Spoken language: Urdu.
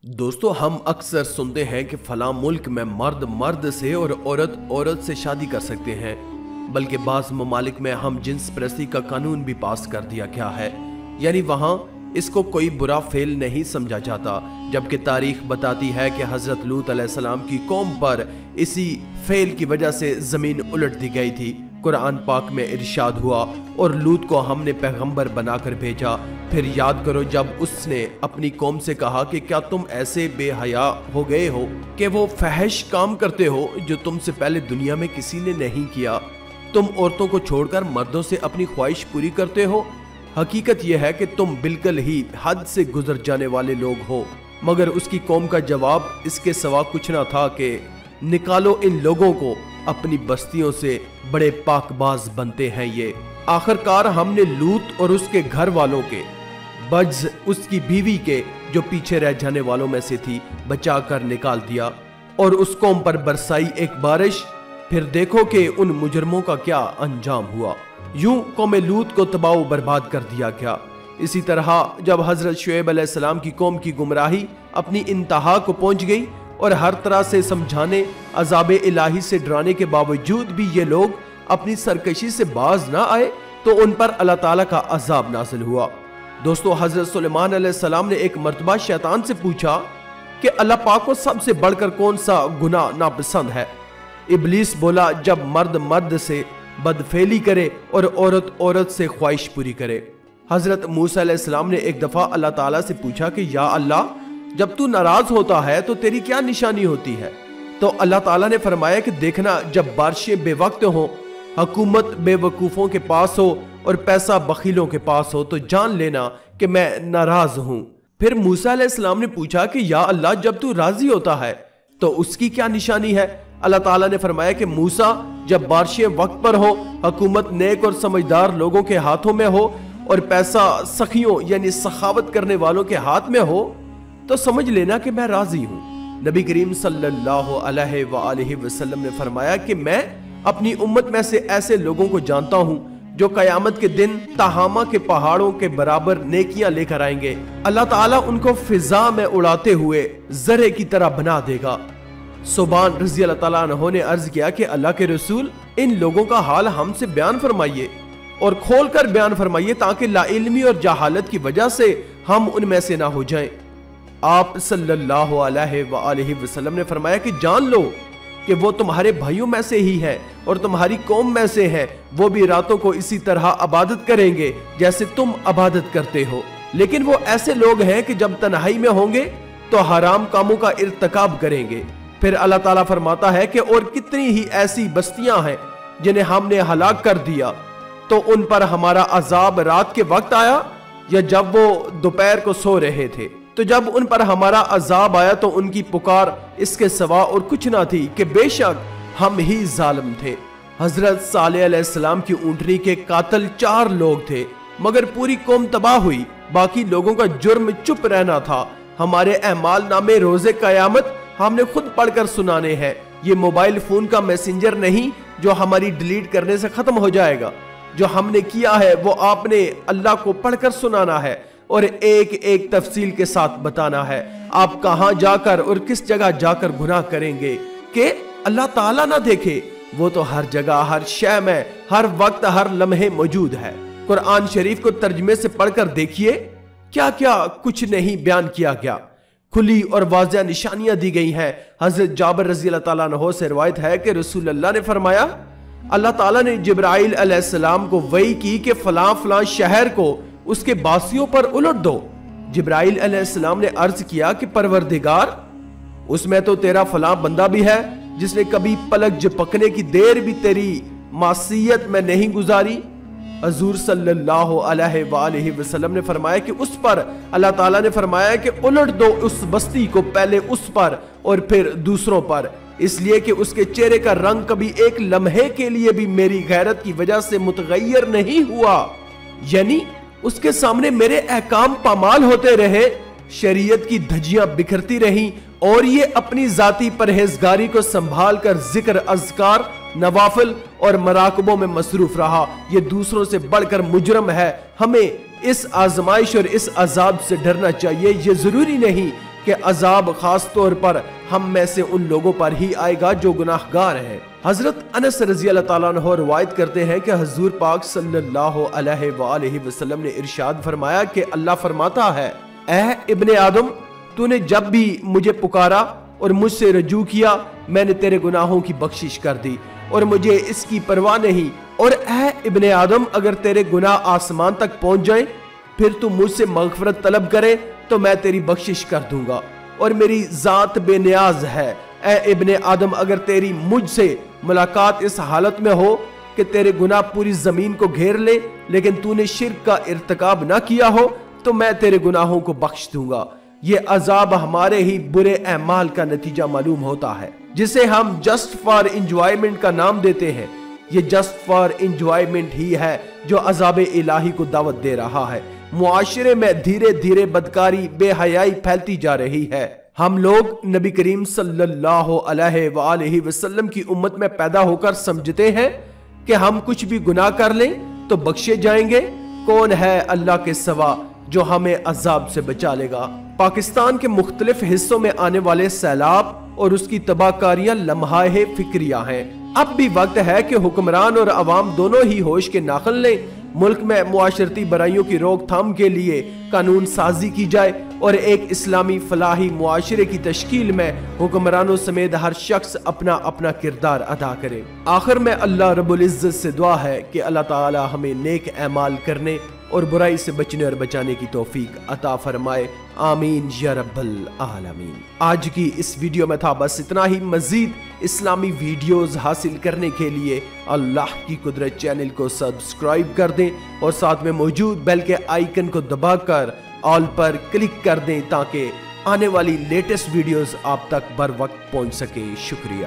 دوستو ہم اکثر سنتے ہیں کہ فلاں ملک میں مرد مرد سے اور عورت عورت سے شادی کر سکتے ہیں، بلکہ بعض ممالک میں ہم جنس پرستی کا قانون بھی پاس کر دیا گیا ہے، یعنی وہاں اس کو کوئی برا فعل نہیں سمجھا جاتا، جبکہ تاریخ بتاتی ہے کہ حضرت لوط علیہ السلام کی قوم پر اسی فعل کی وجہ سے زمین الٹ دی گئی تھی۔ قرآن پاک میں ارشاد ہوا، اور لوط کو ہم نے پیغمبر بنا کر بھیجا۔ پھر یاد کرو جب اس نے اپنی قوم سے کہا کہ کیا تم ایسے بے حیا ہو گئے ہو کہ وہ فحش کام کرتے ہو جو تم سے پہلے دنیا میں کسی نے نہیں کیا؟ تم عورتوں کو چھوڑ کر مردوں سے اپنی خواہش پوری کرتے ہو۔ حقیقت یہ ہے کہ تم بالکل ہی حد سے گزر جانے والے لوگ ہو۔ مگر اس کی قوم کا جواب اس کے سوا کچھ نہ تھا کہ نکالو ان لوگوں کو اپنی بستیوں سے، بڑے پاک باز بنتے ہیں یہ۔ آخرکار ہم نے لوط اور اس کے گھر والوں کے بجز اس کی بیوی کے جو پیچھے رہ جانے والوں میں سے تھی بچا کر نکال دیا، اور اس قوم پر برسائی ایک بارش۔ پھر دیکھو کہ ان مجرموں کا کیا انجام ہوا۔ یوں قوم لوط کو تباہ و برباد کر دیا گیا۔ اسی طرح جب حضرت شعیب علیہ السلام کی قوم کی گمراہی اپنی انتہا کو پہنچ گئی اور ہر طرح سے سمجھانے، عذاب الہی سے ڈرانے کے باوجود بھی یہ لوگ اپنی سرکشی سے باز نہ آئے تو ان پر اللہ تعالیٰ کا عذاب نازل ہوا۔ دوستو حضرت سلیمان علیہ السلام نے ایک مرتبہ شیطان سے پوچھا کہ اللہ پاک کو سب سے بڑھ کر کون سا گناہ ناپسند ہے؟ ابلیس بولا جب مرد مرد سے بدفعلی کرے اور عورت عورت سے خواہش پوری کرے۔ حضرت موسیٰ علیہ السلام نے ایک دفعہ اللہ تعالیٰ سے پوچھا کہ یا اللہ، جب تو ناراض ہوتا ہے تو تیری کیا نشانی ہوتی ہے؟ تو اللہ تعالیٰ نے فرمایا کہ دیکھنا، جب بارشیں بے وقت ہوں، حکومت بے وقوفوں کے پاس ہو اور پیسہ بخیلوں کے پاس ہو، تو جان لینا کہ میں ناراض ہوں۔ پھر موسیٰ علیہ السلام نے پوچھا کہ یا اللہ، جب تو راضی ہوتا ہے تو اس کی کیا نشانی ہے؟ اللہ تعالیٰ نے فرمایا کہ موسیٰ، جب بارشیں وقت پر ہو، حکومت نیک اور سمجھدار لوگوں کے ہاتھوں میں ہو اور پیسہ سخیوں یعنی سخاوت کرنے والوں کے ہاتھ میں ہو، تو سمجھ لینا کہ میں راضی ہوں۔ نبی کریم صلی اللہ علیہ وآلہ وسلم نے فرمایا کہ میں اپنی امت میں سے ایسے لوگوں کو جانتا ہوں جو قیامت کے دن تہامہ کے پہاڑوں کے برابر نیکیاں لے کر آئیں گے۔ اللہ تعالیٰ ان کو فضا میں اڑاتے ہوئے ذرے کی طرح بنا دے گا۔ صوبان رضی اللہ تعالیٰ عنہ نے عرض کیا کہ اللہ کے رسول، ان لوگوں کا حال ہم سے بیان فرمائیے اور کھول کر بیان فرمائیے تاکہ لا علمی اور جہالت کی وجہ سے ہم ان میں سے نہ ہو جائیں۔ آپ صلی اللہ علیہ وآلہ وسلم نے فرمایا کہ جان لو کہ وہ تمہارے بھائیوں میں سے ہی ہے اور تمہاری قوم میں سے ہے، وہ بھی راتوں کو اسی طرح عبادت کریں گے جیسے تم عبادت کرتے ہو، لیکن وہ ایسے لوگ ہیں کہ جب تنہائی میں ہوں گے تو حرام کاموں کا ارتکاب کریں گے۔ پھر اللہ تعالیٰ فرماتا ہے کہ اور کتنی ہی ایسی بستیاں ہیں جنہیں ہم نے ہلاک کر دیا، تو ان پر ہمارا عذاب رات کے وقت آیا یا جب وہ دوپہر کو سو رہے تھے؟ تو جب ان پر ہمارا عذاب آیا تو ان کی پکار اس کے سوا اور کچھ نہ تھی کہ بے شک ہم ہی ظالم تھے۔ حضرت صالح علیہ السلام کی اونٹنی کے قاتل 4 لوگ تھے، مگر پوری قوم تباہ ہوئی، باقی لوگوں کا جرم چپ رہنا تھا۔ ہمارے اعمال نامے روز قیامت ہم نے خود پڑھ کر سنانے ہیں۔ یہ موبائل فون کا میسنجر نہیں جو ہماری ڈیلیٹ کرنے سے ختم ہو جائے گا۔ جو ہم نے کیا ہے وہ آپ نے اللہ کو پڑھ کر سنانا ہے اور ایک ایک تفصیل کے ساتھ بتانا ہے۔ آپ کہاں جا کر اور کس جگہ جا کر گناہ کریں گے کہ اللہ تعالیٰ نہ دیکھے؟ وہ تو ہر جگہ، ہر شے میں، ہر وقت، ہر لمحے موجود ہے۔ قرآن شریف کو ترجمے سے پڑھ کر دیکھیے، کیا کیا کچھ نہیں بیان کیا گیا۔ کھلی اور واضح نشانیاں دی گئی ہیں۔ حضرت جابر رضی اللہ تعالیٰ عنہ سے روایت ہے کہ رسول اللہ نے فرمایا، اللہ تعالیٰ نے جبرائیل علیہ السلام کو وحی کی کہ فلاں فلاں شہر کو اس کے باسیوں پر الٹ دو۔ جبرائیل علیہ السلام نے عرض کیا کہ پروردگار، اس میں تو تیرا فلاں بندہ بھی ہے جس نے کبھی پلک جھپکنے کی دیر بھی تیری معصیت میں نہیں گزاری۔ حضور صلی اللہ علیہ وآلہ وسلم نے فرمایا کہ اس پر اللہ تعالیٰ نے فرمایا کہ الٹ دو اس بستی کو، پہلے اس پر اور پھر دوسروں پر، اس لیے کہ اس کے چہرے کا رنگ کبھی ایک لمحے کے لیے بھی میری غیرت کی وجہ سے متغیر نہیں ہوا، یعنی اس کے سامنے میرے احکام پامال ہوتے رہے، شریعت کی دھجیاں بکھرتی رہیں، اور یہ اپنی ذاتی پرہیزگاری کو سنبھال کر ذکر، اذکار، نوافل اور مراقبوں میں مصروف رہا۔ یہ دوسروں سے بڑھ کر مجرم ہے۔ ہمیں اس آزمائش اور اس عذاب سے ڈرنا چاہیے۔ یہ ضروری نہیں کہ کہ عذاب خاص طور پر ہم میں سے ان لوگوں پر ہی آئے گا جو گناہگار ہیں۔ حضرت انس رضی اللہ تعالیٰ عنہ روایت کرتے ہیں کہ حضور پاک صلی اللہ علیہ وآلہ وسلم نے ارشاد فرمایا کہ اللہ فرماتا ہے، اے ابن آدم، تو نے جب بھی مجھے پکارا اور مجھ سے رجوع کیا، میں نے تیرے گناہوں کی بخشش کر دی اور مجھے اس کی پرواہ نہیں۔ اور اے ابن آدم، اگر تیرے گناہ آسمان تک پہنچ جائیں پھر تو مجھ سے مغفرت طلب کرے تو میں تیری بخشش کر دوں گا، اور میری ذات بے نیاز ہے۔ اے ابن آدم، اگر تیری مجھ سے ملاقات اس حالت میں ہو کہ تیرے گناہ پوری زمین کو گھیر لے لیکن تو نے شرک کا ارتکاب نہ کیا ہو تو میں تیرے گناہوں کو بخش دوں گا۔ یہ عذاب ہمارے ہی برے اعمال کا نتیجہ معلوم ہوتا ہے، جسے ہم جسٹ فار انجوائمنٹ کا نام دیتے ہیں۔ یہ جسٹ فار انجوائمنٹ ہی ہے جو عذاب الہی کو دعوت دے رہا ہے۔ معاشرے میں دھیرے دھیرے بدکاری، بے حیائی پھیلتی جا رہی ہے۔ ہم لوگ نبی کریم صلی اللہ علیہ وآلہ وسلم کی امت میں پیدا ہو کر سمجھتے ہیں کہ ہم کچھ بھی گناہ کر لیں تو بخشے جائیں گے۔ کون ہے اللہ کے سوا جو ہمیں عذاب سے بچا لے گا؟ پاکستان کے مختلف حصوں میں آنے والے سیلاب اور اس کی تباہ کاریاں لمحہ فکریہ ہیں۔ اب بھی وقت ہے کہ حکمران اور عوام دونوں ہی ہوش کے ناخن لیں۔ ملک میں معاشرتی برائیوں کی روک تھام کے لیے قانون سازی کی جائے اور ایک اسلامی فلاحی معاشرے کی تشکیل میں حکمرانوں سمیت ہر شخص اپنا اپنا کردار ادا کرے۔ آخر میں اللہ رب العزت سے دعا ہے کہ اللہ تعالی ہمیں نیک اعمال کرنے اور برائی سے بچنے اور بچانے کی توفیق عطا فرمائے، آمین یا رب العالمین۔ آج کی اس ویڈیو میں تھا بس اتنا ہی۔ مزید اسلامی ویڈیوز حاصل کرنے کے لیے اللہ کی قدرت چینل کو سبسکرائب کر دیں اور ساتھ میں موجود بیل کے آئیکن کو دبا کر آل پر کلک کر دیں تاکہ آنے والی لیٹسٹ ویڈیوز آپ تک بر وقت پہنچ سکے۔ شکریہ۔